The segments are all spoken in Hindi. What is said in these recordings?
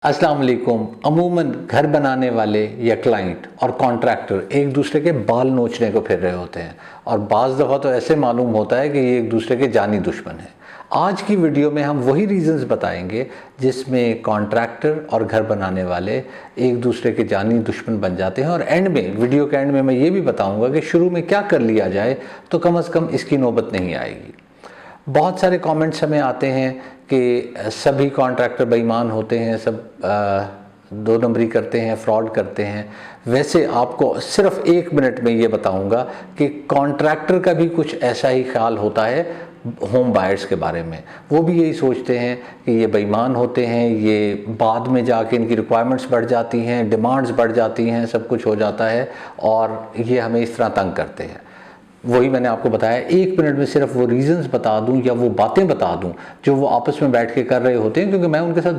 अस्सलाम वालेकुम। अमूमन घर बनाने वाले या क्लाइंट और कॉन्ट्रैक्टर एक दूसरे के बाल नोचने को फिर रहे होते हैं और बाज़ दफ़ा तो ऐसे मालूम होता है कि ये एक दूसरे के जानी दुश्मन हैं। आज की वीडियो में हम वही रीज़न्स बताएंगे जिसमें कॉन्ट्रैक्टर और घर बनाने वाले एक दूसरे के जानी दुश्मन बन जाते हैं और एंड में, वीडियो के एंड में मैं ये भी बताऊँगा कि शुरू में क्या कर लिया जाए तो कम से कम इसकी नौबत नहीं आएगी। बहुत सारे कमेंट्स हमें आते हैं कि सभी कॉन्ट्रैक्टर बेईमान होते हैं, सब दो नंबरी करते हैं, फ्रॉड करते हैं। वैसे आपको सिर्फ 1 मिनट में ये बताऊंगा कि कॉन्ट्रैक्टर का भी कुछ ऐसा ही ख्याल होता है होम बायर्स के बारे में। वो भी यही सोचते हैं कि ये बेईमान होते हैं, ये बाद में जाके इनकी रिक्वायरमेंट्स बढ़ जाती हैं, डिमांड्स बढ़ जाती हैं, सब कुछ हो जाता है और ये हमें इस तरह तंग करते हैं। वही मैंने आपको बताया, 1 मिनट में सिर्फ वो रीज़न्स बता दूं या वो बातें बता दूं जो वो आपस में बैठ के कर रहे होते हैं, क्योंकि मैं उनके साथ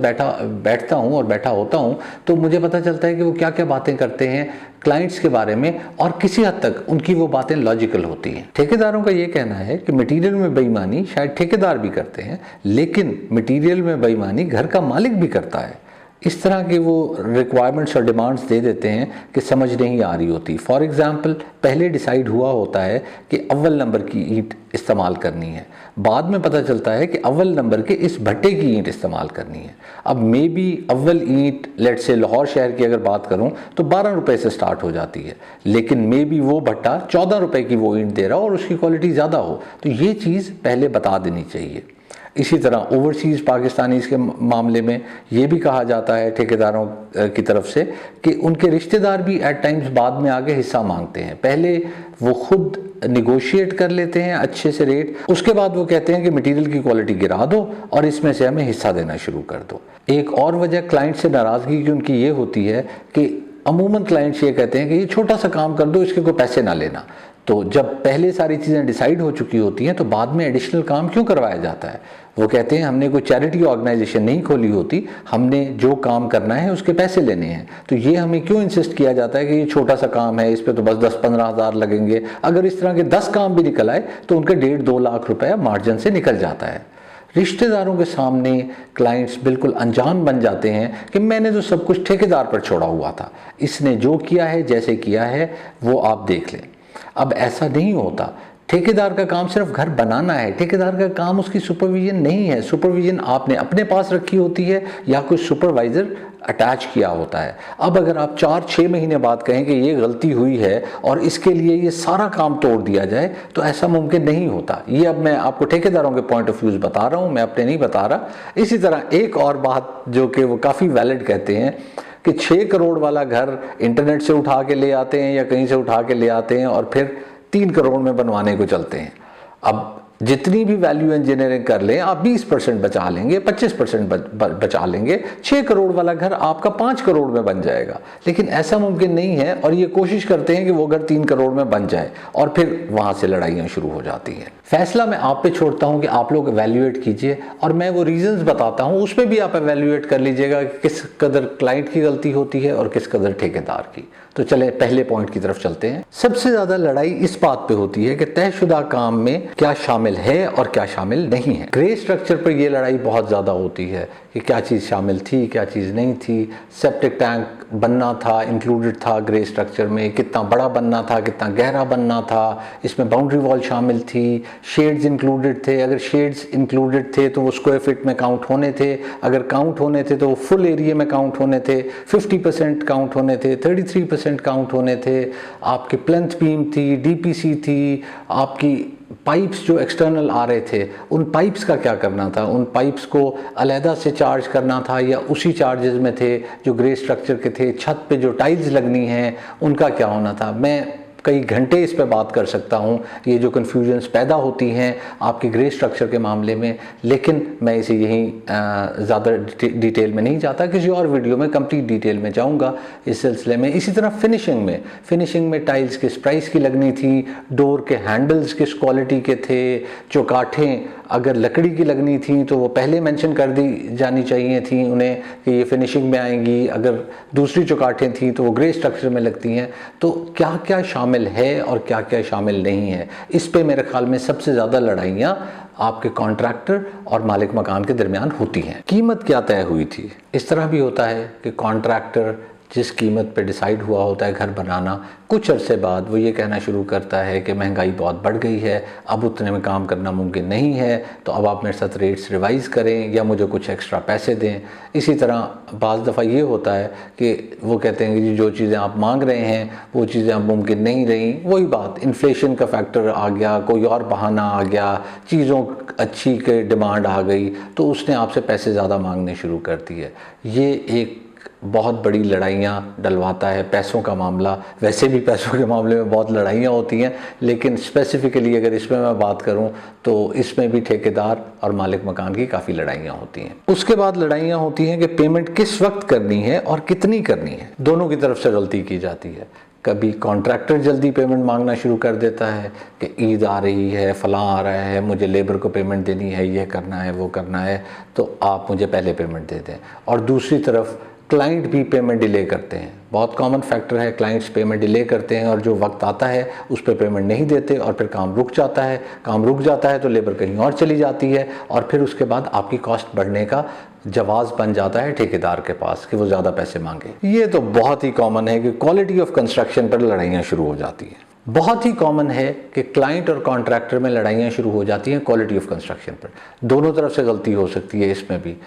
बैठता हूं और बैठा होता हूं तो मुझे पता चलता है कि वो क्या क्या बातें करते हैं क्लाइंट्स के बारे में और किसी हद तक उनकी वो बातें लॉजिकल होती हैं। ठेकेदारों का ये कहना है कि मटीरियल में बेईमानी शायद ठेकेदार भी करते हैं, लेकिन मटीरियल में बेईमानी घर का मालिक भी करता है। इस तरह के वो रिक्वायरमेंट्स और डिमांड्स दे देते हैं कि समझ नहीं आ रही होती। फॉर एग्ज़ाम्पल, पहले डिसाइड हुआ होता है कि अव्वल नंबर की ईंट इस्तेमाल करनी है, बाद में पता चलता है कि अव्वल नंबर के इस भट्टे की ईंट इस्तेमाल करनी है। अब मे बी अव्वल ईंट, लेट से लाहौर शहर की अगर बात करूं तो 12 रुपये से स्टार्ट हो जाती है, लेकिन मे बी वो भट्टा 14 रुपये की वो ईंट दे रहा हो और उसकी क्वालिटी ज़्यादा हो, तो ये चीज़ पहले बता देनी चाहिए। इसी तरह ओवरसीज़ पाकिस्तानीज़ के मामले में ये भी कहा जाता है ठेकेदारों की तरफ से कि उनके रिश्तेदार भी एट टाइम्स बाद में आके हिस्सा मांगते हैं। पहले वो खुद निगोशिएट कर लेते हैं अच्छे से रेट, उसके बाद वो कहते हैं कि मटेरियल की क्वालिटी गिरा दो और इसमें से हमें हिस्सा देना शुरू कर दो। एक और वजह क्लाइंट से नाराज़गी की उनकी ये होती है कि अमूमन क्लाइंट्स ये कहते हैं कि ये छोटा सा काम कर दो, इसके कोई पैसे ना लेना। तो जब पहले सारी चीज़ें डिसाइड हो चुकी होती हैं तो बाद में एडिशनल काम क्यों करवाया जाता है? वो कहते हैं हमने कोई चैरिटी ऑर्गेनाइजेशन नहीं खोली होती, हमने जो काम करना है उसके पैसे लेने हैं। तो ये हमें क्यों इंसिस्ट किया जाता है कि ये छोटा सा काम है, इस पर तो बस 10-15 हज़ार लगेंगे। अगर इस तरह के 10 काम भी निकल आए तो उनके 1.5-2 लाख रुपया मार्जिन से निकल जाता है। रिश्तेदारों के सामने क्लाइंट्स बिल्कुल अनजान बन जाते हैं कि मैंने तो सब कुछ ठेकेदार पर छोड़ा हुआ था, इसने जो किया है, जैसे किया है वो आप देख लें। अब ऐसा नहीं होता। ठेकेदार का काम सिर्फ घर बनाना है, ठेकेदार का काम उसकी सुपरविजन नहीं है। सुपरविजन आपने अपने पास रखी होती है या कुछ सुपरवाइज़र अटैच किया होता है। अब अगर आप 4-6 महीने बाद कहें कि ये गलती हुई है और इसके लिए ये सारा काम तोड़ दिया जाए तो ऐसा मुमकिन नहीं होता। ये अब मैं आपको ठेकेदारों के पॉइंट ऑफ व्यूज़ बता रहा हूँ, मैं अपने नहीं बता रहा। इसी तरह एक और बात जो कि वो काफ़ी वैलिड कहते हैं कि 6 करोड़ वाला घर इंटरनेट से उठा के ले आते हैं या कहीं से उठा के ले आते हैं और फिर 3 करोड़ में बनवाने को चलते हैं। अब जितनी भी वैल्यू इंजीनियरिंग कर लें आप 20% बचा लेंगे, 25% बचा लेंगे, 6 करोड़ वाला घर आपका 5 करोड़ में बन जाएगा। लेकिन ऐसा मुमकिन नहीं है और ये कोशिश करते हैं कि वो घर 3 करोड़ में बन जाए और फिर वहाँ से लड़ाइयाँ शुरू हो जाती हैं। फैसला मैं आप पे छोड़ता हूँ कि आप लोग एवेल्यूएट कीजिए और मैं वो रीजंस बताता हूँ, उसमें भी आप एवेल्यूएट कर लीजिएगा कि किस कदर क्लाइंट की गलती होती है और किस कदर ठेकेदार की। तो चले पहले पॉइंट की तरफ चलते हैं। सबसे ज़्यादा लड़ाई इस बात पे होती है कि तयशुदा काम में क्या शामिल है और क्या शामिल नहीं है। ग्रे स्ट्रक्चर पर यह लड़ाई बहुत ज़्यादा होती है कि क्या चीज़ शामिल थी, क्या चीज़ नहीं थी। सेप्टिक टैंक बनना था, इंक्लूडेड था ग्रे स्ट्रक्चर में, कितना बड़ा बनना था, कितना गहरा बनना था, इसमें बाउंड्री वॉल शामिल थी, शेड्स इंक्लूडेड थे। अगर शेड्स इंक्लूडेड थे तो वो स्क्वायर फीट में काउंट होने थे, अगर काउंट होने थे तो वो फुल एरिया में काउंट होने थे, 50% काउंट होने थे, 33% काउंट होने थे। आपकी प्लेंथ बीम थी, डीपीसी थी, आपकी पाइप्स जो एक्सटर्नल आ रहे थे उन पाइप्स का क्या करना था, उन पाइप्स को अलहदा से चार्ज करना था या उसी चार्जेस में थे जो ग्रे स्ट्रक्चर के थे। छत पे जो टाइल्स लगनी हैं उनका क्या होना था। मैं कई घंटे इस पे बात कर सकता हूँ, ये जो कन्फ्यूजन्स पैदा होती हैं आपके ग्रे स्ट्रक्चर के मामले में, लेकिन मैं इसे यहीं ज़्यादा डिटेल में नहीं जाता। किसी और वीडियो में कंप्लीट डिटेल में जाऊँगा इस सिलसिले में। इसी तरह फिनिशिंग में टाइल्स किस प्राइस की लगनी थी, डोर के हैंडल्स किस क्वालिटी के थे, चौकाठें अगर लकड़ी की लगनी थी तो वो पहले मेंशन कर दी जानी चाहिए थी उन्हें कि ये फिनिशिंग में आएंगी। अगर दूसरी चौकाठें थी तो वो ग्रे स्ट्रक्चर में लगती हैं। तो क्या क्या शामिल है और क्या क्या शामिल नहीं है, इस पे मेरे ख्याल में सबसे ज़्यादा लड़ाइयाँ आपके कॉन्ट्रैक्टर और मालिक मकान के दरमियान होती हैं। कीमत क्या तय हुई थी? इस तरह भी होता है कि कॉन्ट्रैक्टर जिस कीमत पे डिसाइड हुआ होता है घर बनाना, कुछ अरसे बाद वो ये कहना शुरू करता है कि महंगाई बहुत बढ़ गई है, अब उतने में काम करना मुमकिन नहीं है, तो अब आप मेरे साथ रेट्स रिवाइज़ करें या मुझे कुछ एक्स्ट्रा पैसे दें। इसी तरह बाज़ दफ़ा ये होता है कि वो कहते हैं कि जो चीज़ें आप मांग रहे हैं वो चीज़ें अब मुमकिन नहीं रही। वही बात, इन्फ्लेशन का फैक्टर आ गया, कोई और बहाना आ गया, चीज़ों अच्छी के डिमांड आ गई, तो उसने आपसे पैसे ज़्यादा मांगने शुरू कर दिए। ये एक बहुत बड़ी लड़ाइयाँ डलवाता है। पैसों का मामला, वैसे भी पैसों के मामले में बहुत लड़ाइयाँ होती हैं, लेकिन स्पेसिफ़िकली अगर इसमें मैं बात करूं तो इसमें भी ठेकेदार और मालिक मकान की काफ़ी लड़ाइयाँ होती हैं। उसके बाद लड़ाइयाँ होती हैं कि पेमेंट किस वक्त करनी है और कितनी करनी है। दोनों की तरफ से गलती की जाती है। कभी कॉन्ट्रैक्टर जल्दी पेमेंट मांगना शुरू कर देता है कि ईद आ रही है, फलां आ रहा है, मुझे लेबर को पेमेंट देनी है, ये करना है, वो करना है, तो आप मुझे पहले पेमेंट दे दें। और दूसरी तरफ क्लाइंट भी पेमेंट डिले करते हैं। बहुत कॉमन फैक्टर है, क्लाइंट्स पेमेंट डिले करते हैं और जो वक्त आता है उस पर पेमेंट नहीं देते और फिर काम रुक जाता है। काम रुक जाता है तो लेबर कहीं और चली जाती है और फिर उसके बाद आपकी कॉस्ट बढ़ने का जवाब बन जाता है ठेकेदार के पास कि वो ज़्यादा पैसे मांगे। ये तो बहुत ही कॉमन है कि क्वालिटी ऑफ कंस्ट्रक्शन पर लड़ाइयाँ शुरू हो जाती हैं। बहुत ही कॉमन है कि क्लाइंट और कॉन्ट्रैक्टर में लड़ाइयाँ शुरू हो जाती हैं क्वालिटी ऑफ कंस्ट्रक्शन पर। दोनों तरफ से गलती हो सकती है इसमें भी।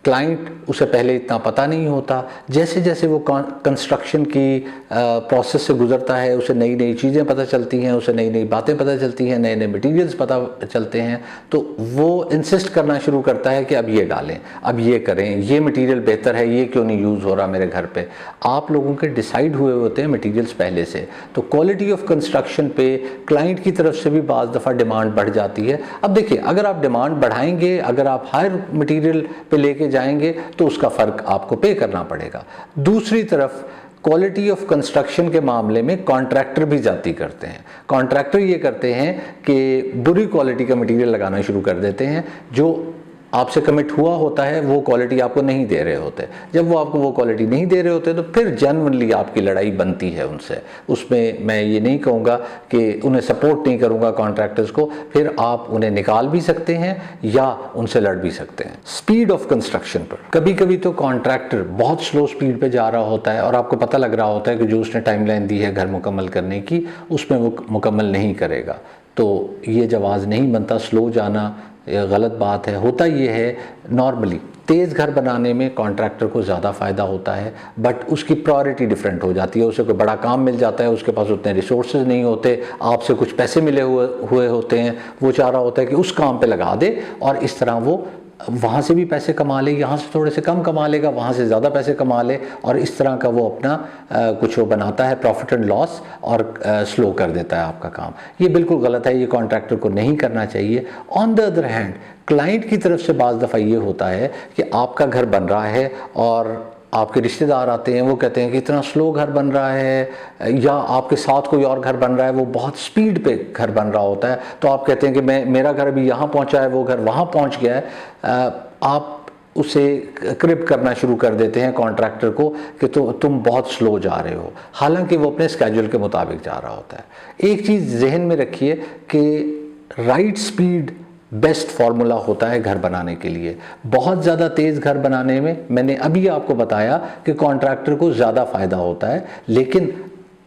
क्लाइंट उसे पहले इतना पता नहीं होता, जैसे जैसे वो कंस्ट्रक्शन की प्रोसेस से गुजरता है उसे नई नई चीज़ें पता चलती हैं, उसे नई नई बातें पता चलती हैं, नए नए मटेरियल्स पता चलते हैं, तो वो इंसिस्ट करना शुरू करता है कि अब ये डालें, अब ये करें, ये मटेरियल बेहतर है, ये क्यों नहीं यूज़ हो रहा मेरे घर पे। आप लोगों के डिसाइड हुए होते हैं मटेरियल्स पहले से, तो क्वालिटी ऑफ कंस्ट्रक्शन पे क्लाइंट की तरफ से भी बाज़ दफ़ा डिमांड बढ़ जाती है। अब देखिए, अगर आप डिमांड बढ़ाएंगे, अगर आप हायर मटेरियल पे लेके जाएंगे तो उसका फ़र्क आपको पे करना पड़ेगा। दूसरी तरफ क्वालिटी ऑफ कंस्ट्रक्शन के मामले में कॉन्ट्रैक्टर भी जाती करते हैं। कॉन्ट्रैक्टर ये करते हैं कि बुरी क्वालिटी का मटेरियल लगाना शुरू कर देते हैं। जो आपसे कमिट हुआ होता है वो क्वालिटी आपको नहीं दे रहे होते। जब वो आपको वो क्वालिटी नहीं दे रहे होते तो फिर जेन्युइनली आपकी लड़ाई बनती है उनसे। उसमें मैं ये नहीं कहूँगा कि उन्हें सपोर्ट नहीं करूँगा कॉन्ट्रैक्टर्स को, फिर आप उन्हें निकाल भी सकते हैं या उनसे लड़ भी सकते हैं। स्पीड ऑफ कंस्ट्रक्शन पर कभी कभी तो कॉन्ट्रैक्टर बहुत स्लो स्पीड पर जा रहा होता है और आपको पता लग रहा होता है कि जो उसने टाइमलाइन दी है घर मुकम्मल करने की उसमें वो मुकम्मल नहीं करेगा। तो ये जवाज़ नहीं बनता, स्लो जाना यह गलत बात है। होता ये है, नॉर्मली तेज़ घर बनाने में कॉन्ट्रैक्टर को ज़्यादा फ़ायदा होता है, बट उसकी प्रायोरिटी डिफरेंट हो जाती है। उसे कोई बड़ा काम मिल जाता है, उसके पास उतने रिसोर्सेज नहीं होते, आपसे कुछ पैसे मिले हुए होते हैं, वो चाह रहा होता है कि उस काम पे लगा दे और इस तरह वो वहाँ से भी पैसे कमा ले, यहाँ से थोड़े से कम कमा लेगा, वहाँ से ज़्यादा पैसे कमा ले, और इस तरह का वो अपना कुछ वो बनाता है प्रॉफिट एंड लॉस और स्लो कर देता है आपका काम। ये बिल्कुल गलत है, ये कॉन्ट्रैक्टर को नहीं करना चाहिए। On the other hand client की तरफ से बाज़ दफ़ा ये होता है कि आपका घर बन रहा है और आपके रिश्तेदार आते हैं, वो कहते हैं कि इतना स्लो घर बन रहा है, या आपके साथ कोई और घर बन रहा है वो बहुत स्पीड पे घर बन रहा होता है, तो आप कहते हैं कि मेरा घर अभी यहाँ पहुँचा है, वो घर वहाँ पहुँच गया है। आप उसे क्रिप करना शुरू कर देते हैं कॉन्ट्रैक्टर को कि तो तुम बहुत स्लो जा रहे हो, हालांकि वो अपने स्केड्यूल के मुताबिक जा रहा होता है। एक चीज़ जहन में रखिए कि राइट स्पीड बेस्ट फार्मूला होता है घर बनाने के लिए। बहुत ज़्यादा तेज़ घर बनाने में मैंने अभी आपको बताया कि कॉन्ट्रैक्टर को ज़्यादा फ़ायदा होता है, लेकिन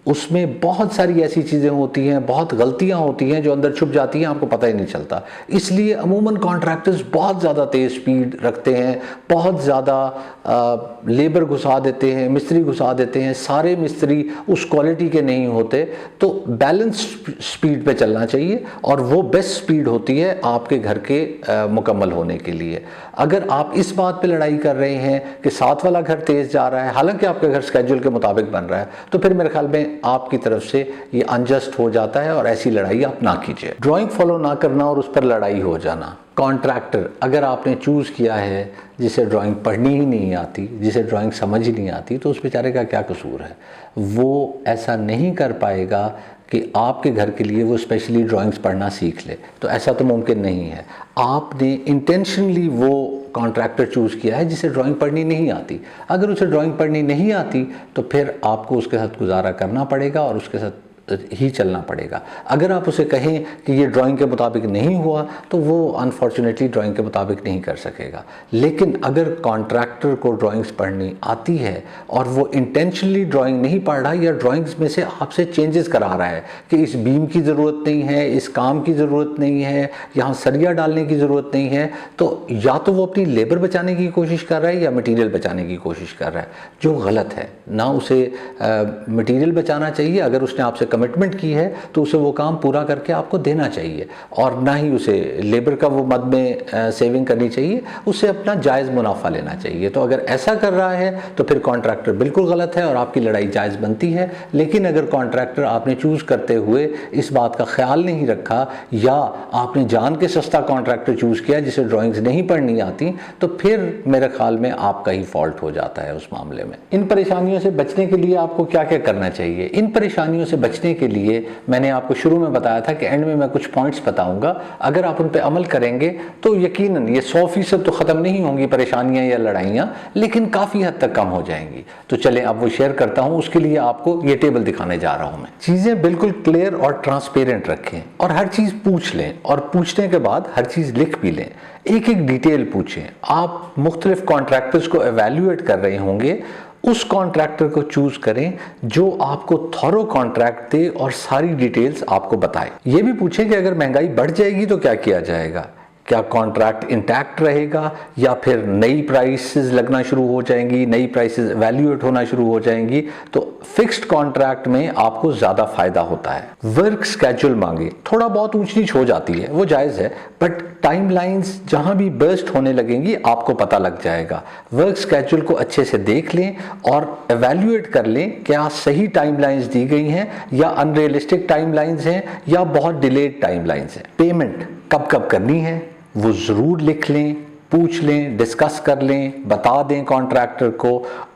उसमें बहुत सारी ऐसी चीज़ें होती हैं, बहुत गलतियां होती हैं जो अंदर छुप जाती हैं, आपको पता ही नहीं चलता। इसलिए अमूमन कॉन्ट्रैक्टर्स बहुत ज़्यादा तेज़ स्पीड रखते हैं, बहुत ज़्यादा लेबर घुसा देते हैं, मिस्त्री घुसा देते हैं। सारे मिस्त्री उस क्वालिटी के नहीं होते, तो बैलेंस स्पीड पे चलना चाहिए और वो बेस्ट स्पीड होती है आपके घर के मुकम्मल होने के लिए। अगर आप इस बात पे लड़ाई कर रहे हैं कि साथ वाला घर तेज़ जा रहा है हालांकि आपका घर स्केड्यूल के मुताबिक बन रहा है, तो फिर मेरे ख्याल में आपकी तरफ से ये अनजस्ट हो जाता है और ऐसी लड़ाई आप ना कीजिए। ड्राइंग फॉलो ना करना और उस पर लड़ाई हो जाना। कॉन्ट्रैक्टर अगर आपने चूज़ किया है जिसे ड्राइंग पढ़नी ही नहीं आती, जिसे ड्राइंग समझ ही नहीं आती, तो उस बेचारे का क्या कसूर है। वो ऐसा नहीं कर पाएगा कि आपके घर के लिए वो स्पेशली ड्राइंग्स पढ़ना सीख ले, तो ऐसा तो मुमकिन नहीं है। आपने इंटेंशनली वो कॉन्ट्रैक्टर चूज़ किया है जिसे ड्राइंग पढ़नी नहीं आती। अगर उसे ड्राइंग पढ़नी नहीं आती तो फिर आपको उसके साथ गुजारा करना पड़ेगा और उसके साथ ही चलना पड़ेगा। अगर आप उसे कहें कि ये ड्राइंग के मुताबिक नहीं हुआ तो वो अनफॉर्चुनेटली ड्राइंग के मुताबिक नहीं कर सकेगा। लेकिन अगर कॉन्ट्रैक्टर को ड्राइंग्स पढ़नी आती है और वो इंटेंशनली ड्राइंग नहीं पढ़ रहा या ड्राइंग्स में से आपसे चेंजेस करा रहा है कि इस बीम की ज़रूरत नहीं है, इस काम की ज़रूरत नहीं है, यहाँ सरिया डालने की ज़रूरत नहीं है, तो या तो वो अपनी लेबर बचाने की कोशिश कर रहा है या मटीरियल बचाने की कोशिश कर रहा है, जो गलत है। ना उसे मटीरियल बचाना चाहिए, अगर उसने आपसे कमिटमेंट की है तो उसे वो काम पूरा करके आपको देना चाहिए, और ना ही उसे लेबर का वो मद में सेविंग करनी चाहिए, उससे अपना जायज़ मुनाफा लेना चाहिए। तो अगर ऐसा कर रहा है तो फिर कॉन्ट्रैक्टर बिल्कुल गलत है और आपकी लड़ाई जायज़ बनती है। लेकिन अगर कॉन्ट्रैक्टर आपने चूज़ करते हुए इस बात का ख्याल नहीं रखा या आपने जान के सस्ता कॉन्ट्रैक्टर चूज़ किया जिसे ड्राइंग्स नहीं पढ़नी आती, तो फिर मेरे ख्याल में आपका ही फॉल्ट हो जाता है उस मामले में। इन परेशानियों से बचने के लिए आपको क्या क्या करना चाहिए? इन परेशानियों से बचने के लिए मैंने आपको शुरू में बताया था कि एंड में मैं कुछ पॉइंट्स बताऊंगा। अगर आप उन पे अमल करेंगे तो यकीनन ये 100% तो ख़त्म नहीं होंगी परेशानियां या लड़ाइयां, लेकिन काफ़ी हद तक कम हो जाएंगी। तो चलें अब वो शेयर करता हूं। उसके लिए आपको ये टेबल दिखाने जा रहा हूं मैं। चीज़ें बिल्कुल क्लियर और ट्रांसपेरेंट रखें और हर चीज़ पूछ लें, और पूछने के बाद हर चीज़ लिख भी लें। एक एक डिटेल पूछें। आप मुख्तलिफ कॉन्ट्रैक्टर्स को एवेल्यूएट कर रहे होंगे, उस कॉन्ट्रैक्टर को चूज करें जो आपको थॉरो कॉन्ट्रैक्ट दे और सारी डिटेल्स आपको बताए। ये भी पूछें कि अगर महंगाई बढ़ जाएगी तो क्या किया जाएगा, क्या कॉन्ट्रैक्ट इंटैक्ट रहेगा या फिर नई प्राइसेस लगना शुरू हो जाएंगी, नई प्राइसेस एवेल्यूएट होना शुरू हो जाएंगी। तो फिक्स्ड कॉन्ट्रैक्ट में आपको ज़्यादा फायदा होता है। वर्क स्केड्यूल मांगे, थोड़ा बहुत ऊंच नीच हो जाती है, वो जायज़ है, बट टाइमलाइंस जहां भी बर्स्ट होने लगेंगी आपको पता लग जाएगा। वर्क स्केड्यूल को अच्छे से देख लें और एवेल्यूएट कर लें क्या सही टाइमलाइंस दी गई हैं या अनरियलिस्टिक टाइमलाइंस हैं या बहुत डिलेड टाइमलाइंस हैं। पेमेंट कब कब करनी है वो ज़रूर लिख लें, पूछ लें, डिस्कस कर लें, बता दें कॉन्ट्रैक्टर को।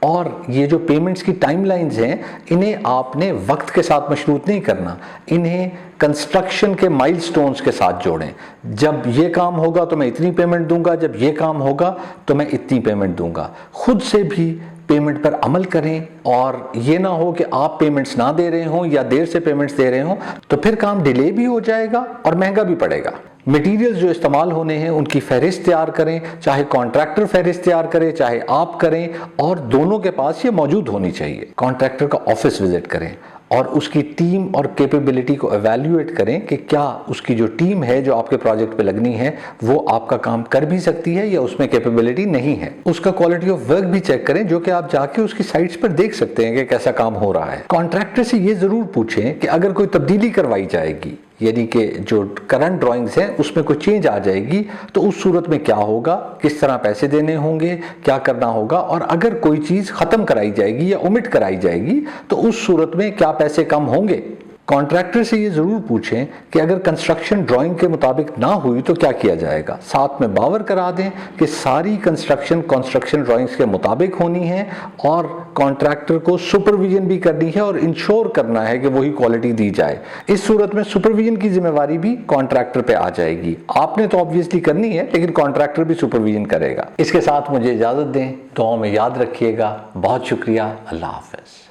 और ये जो पेमेंट्स की टाइमलाइंस हैं इन्हें आपने वक्त के साथ मशरूत नहीं करना, इन्हें कंस्ट्रक्शन के माइलस्टोन्स के साथ जोड़ें। जब ये काम होगा तो मैं इतनी पेमेंट दूंगा, जब ये काम होगा तो मैं इतनी पेमेंट दूंगा। खुद से भी पेमेंट पर अमल करें और ये ना हो कि आप पेमेंट्स ना दे रहे हों या देर से पेमेंट्स दे रहे हों, तो फिर काम डिले भी हो जाएगा और महंगा भी पड़ेगा। मटेरियल्स जो इस्तेमाल होने हैं उनकी फहरिस्त तैयार करें, चाहे कॉन्ट्रैक्टर फहरिस्त तैयार करे चाहे आप करें, और दोनों के पास ये मौजूद होनी चाहिए। कॉन्ट्रैक्टर का ऑफिस विजिट करें और उसकी टीम और कैपेबिलिटी को एवेल्यूएट करें कि क्या उसकी जो टीम है जो आपके प्रोजेक्ट पे लगनी है वो आपका काम कर भी सकती है या उसमें कैपेबिलिटी नहीं है। उसका क्वालिटी ऑफ वर्क भी चेक करें जो कि आप जाके उसकी साइट्स पर देख सकते हैं कि कैसा काम हो रहा है। कॉन्ट्रैक्टर से ये जरूर पूछें कि अगर कोई तब्दीली करवाई जाएगी, यानी कि जो करंट ड्राइंग्स हैं उसमें कोई चेंज आ जाएगी, तो उस सूरत में क्या होगा, किस तरह पैसे देने होंगे, क्या करना होगा, और अगर कोई चीज़ ख़त्म कराई जाएगी या ओमिट कराई जाएगी तो उस सूरत में क्या पैसे कम होंगे। कॉन्ट्रैक्टर से ये ज़रूर पूछें कि अगर कंस्ट्रक्शन ड्राइंग के मुताबिक ना हुई तो क्या किया जाएगा। साथ में बावर करा दें कि सारी कंस्ट्रक्शन ड्राइंग्स के मुताबिक होनी है और कॉन्ट्रैक्टर को सुपरविजन भी करनी है और इंश्योर करना है कि वही क्वालिटी दी जाए। इस सूरत में सुपरविजन की जिम्मेवारी भी कॉन्ट्रैक्टर पे आ जाएगी। आपने तो ऑब्वियसली करनी है लेकिन कॉन्ट्रैक्टर भी सुपरविजन करेगा। इसके साथ मुझे इजाज़त दें, दुआओं में याद रखिएगा। बहुत शुक्रिया। अल्लाह हाफ़िज़।